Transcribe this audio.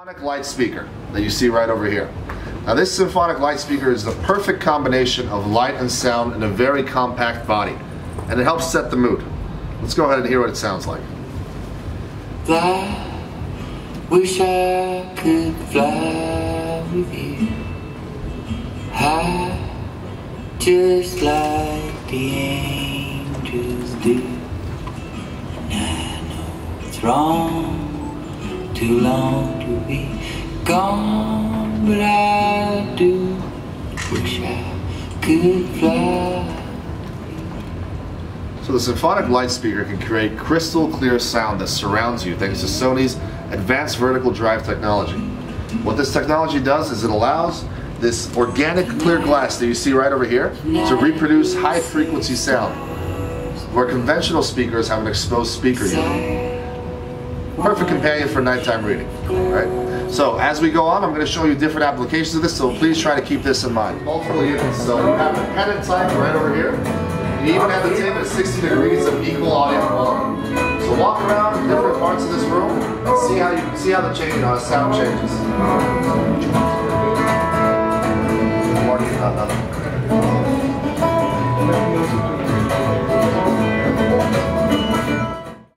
Symphonic light speaker that you see right over here. Now this symphonic light speaker is the perfect combination of light and sound in a very compact body, and it helps set the mood. Let's go ahead and hear what it sounds like. I wish I could fly with you, high, just like the angels do. And I know it's wrong, too long to be gone, but I do wish I could fly. So the symphonic light speaker can create crystal clear sound that surrounds you thanks to Sony's advanced vertical drive technology. What this technology does is it allows this organic clear glass that you see right over here to reproduce high frequency sound, where conventional speakers have an exposed speaker unit. Perfect companion for nighttime reading. Right? So as we go on, I'm going to show you different applications of this, so please try to keep this in mind. Multiple units, so you have the pendant type right over here. You even have the table at 60 degrees of equal audio quality. So walk around in different parts of this room and see how the sound changes. Marking, nothing.